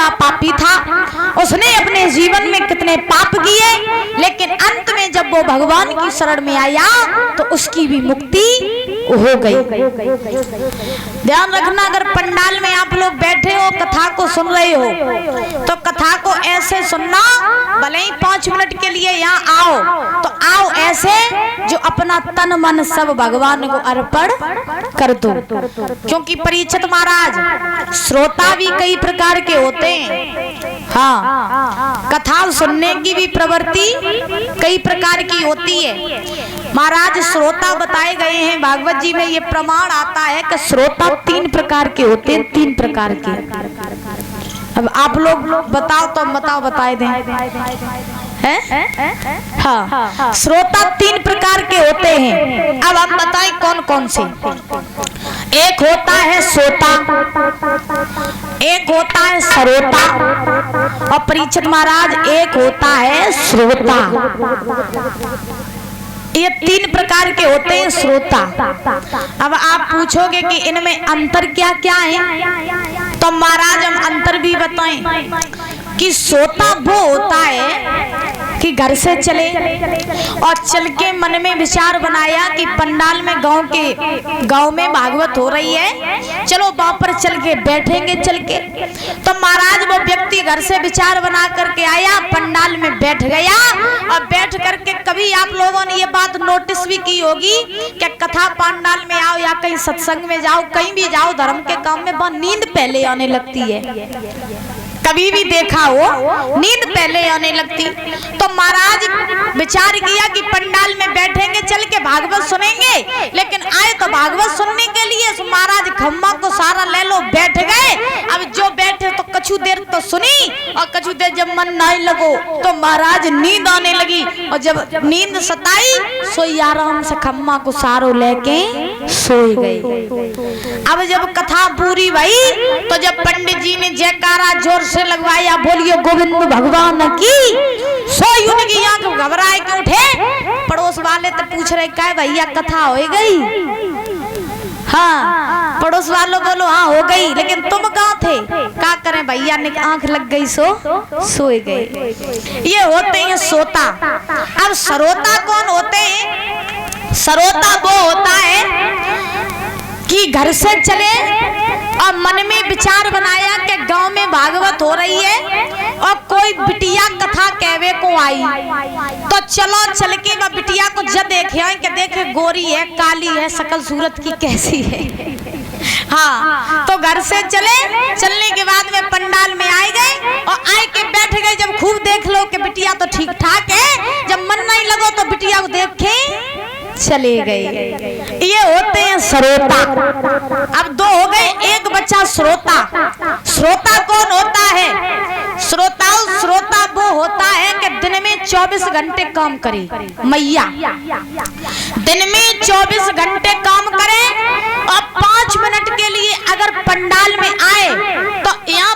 बड़ा पापी था, उसने अपने जीवन में कितने पाप किए, लेकिन अंत में जब वो भगवान की शरण में आया तो उसकी भी मुक्ति हो गई। ध्यान रखना, अगर पंडाल में आप लोग बैठे हो, कथा को सुन रहे हो, तो कथा को ऐसे सुनना, भले ही 5 मिनट के लिए यहाँ आओ तो आओ ऐसे जो अपना तन मन सब भगवान को अर्पण कर दो। क्योंकि परीक्षित महाराज, श्रोता भी कई प्रकार के होते हैं। हाँ, कथा सुनने की भी प्रवृत्ति कई प्रकार की होती है। महाराज श्रोता बताए गए हैं भागवत जी में, ये प्रमाण आता है कि श्रोता 3 प्रकार के होते हैं, 3 प्रकार के। अब आप लोग बताओ तो बताए दें हैं? हाँ, श्रोता 3 प्रकार के होते हैं। अब आप बताएं कौन कौन से। एक होता है श्रोता, एक होता है सरोता, और परीक्षित महाराज एक होता है श्रोता। ये 3 प्रकार के होते हैं श्रोता। अब आप पूछोगे कि इनमें अंतर क्या क्या है, तो महाराज हम अंतर भी बताएं कि श्रोता वो होता है कि घर से चले और चल के मन में विचार बनाया कि पंडाल में गांव में भागवत हो रही है, चलो वहां पर चल के बैठेंगे चल के। तो महाराज वो व्यक्ति घर से विचार बना करके आया, पंडाल में बैठ गया, और बैठ करके कभी आप लोगों ने ये बात नोटिस भी की होगी कि कथा पंडाल में आओ या कहीं सत्संग में जाओ, कहीं भी जाओ धर्म के काम में, वहां नींद पहले आने लगती है। कभी भी देखा हो, नींद पहले आने लगती। तो महाराज विचार किया कि पंडाल में बैठेंगे चल के भागवत सुनेंगे, लेकिन आए तो भागवत सुनने के लिए, तो महाराज खम्मा को सारा ले लो, बैठ गए। अब जो बैठे तो कछु देर तो सुनी, और कछु देर जब मन नहीं लगो तो महाराज नींद आने लगी, और जब नींद सताई सोई आराम से खम्मा को सारो लेके सोई गई। अब जब कथा पूरी भई तो जब पंडित जी ने जयकारा जोर से लगवाया, बोलिए गोविंद भगवान की, सोई उनकी आंख घबराए के उठे। पड़ोस वाले तो पूछ रहे क्या भैया कथा हो गई? हाँ, पड़ोस वालों बोलो हाँ हो गई, लेकिन तुम कहाँ थे? क्या करें भैया ने आंख लग गई सोए गए। ये होते हैं श्रोता। अब सरोता कौन होते हैं? सरोता वो होता है कि घर से चले और मन में विचार बनाया कि गांव में भागवत हो रही है और कोई बिटिया कथा कहवे को आई, तो चलो चल के वह बिटिया को जब देखे कि देखे गोरी है, काली है, शकल सूरत की कैसी है। हाँ, तो घर से चलने के बाद में पंडाल में आए गए और आए के बैठ गए। जब खूब देख लो कि बिटिया तो ठीक ठाक है, जब मन नहीं लगो तो बिटिया को देखे चले गए। ये होते हैं श्रोता। अब 2 हो गए, एक बच्चा श्रोता। श्रोता कौन होता है? श्रोता वो होता है कि दिन में 24 घंटे काम करे। मैया दिन में 24 घंटे काम करे और 5 मिनट के लिए अगर पंडाल में आए तो यहाँ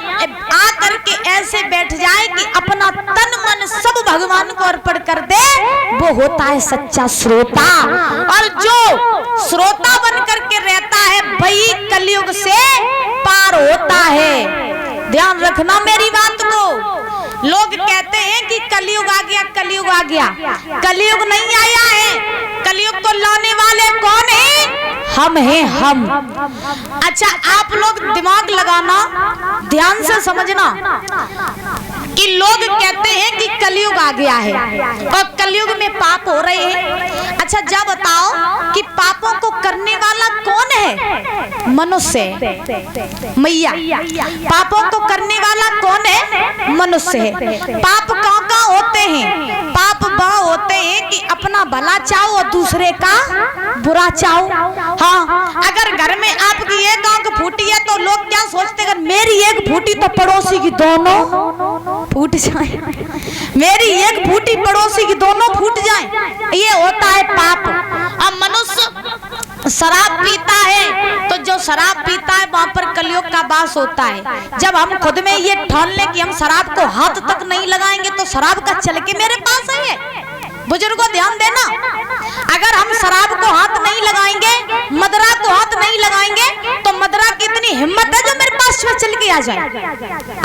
आ करके ऐसे बैठ जाए कि अपना तन मन सब भगवान को अर्पण कर दे, वो होता है सच्चा श्रोता। और जो श्रोता बन करके रहता है वही कलयुग से पार होता है। ध्यान रखना मेरी बात को। लोग कहते हैं कि कलयुग आ गया, कलयुग आ गया। कलयुग नहीं आया है, कलयुग को लाने वाले कौन है? हम हैं हम। अच्छा, आप लोग दिमाग लगाना, ध्यान से समझना कि लोग कहते हैं कि कलयुग आ गया है और कलयुग में पाप हो रहे हैं। अच्छा जब बताओ कि पापों को करने वाला कौन है? मनुष्य। मैया, पापों को करने वाला कौन है? मनुष्य है। पाप कहाँ कहाँ होते हैं? पाप वहाँ होते हैं कि अपना भला चाहो और दूसरे का बुरा चाहो। हाँ, अगर घर में आपकी एक आंख फूटी है तो लोग क्या सोचते हैं? अगर मेरी एक फूटी तो पड़ोसी की दोनों फूट जाए, मेरी एक फूटी पड़ोसी की दोनों फूट जाए। ये होता है पाप। अब मनुष्य शराब पीता है तो जो शराब पीता है वहां पर कलयुग का वास होता है। जब हम खुद में ये ठान ले कि हम शराब को हाथ तक नहीं लगाएंगे तो शराब का चल के मेरे पास है। बुजुर्गों ध्यान देना, अगर हम शराब को हाथ नहीं लगाएंगे, मदरा को हाथ नहीं लगाएंगे तो मदरा की इतनी हिम्मत है जो मेरे पास पास में चल के आ जाए,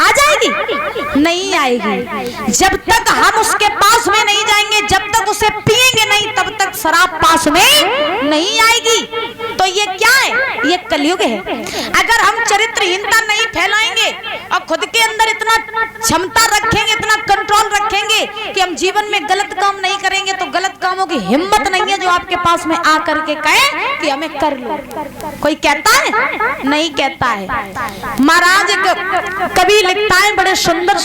आ जाएगी? नहीं आएगी। जब तक हम उसके पास में नहीं जाएंगे, जब तक उसे पिएंगे नहीं, तब तक शराब पास में नहीं आएगी। तो ये क्या है? ये कलयुग है। अगर हम चरित्रहीनता नहीं फैलाएंगे और खुद के अंदर इतना क्षमता रखेंगे, इतना कंट्रोल रखेंगे कि हम जीवन में गलत काम नहीं करेंगे, तो गलत कामों की हिम्मत नहीं है जो आपके पास में आ करके कहे कि हमें कर लो। कोई कहता है? नहीं कहता है। महाराज कवि लिखता है बड़े सुंदर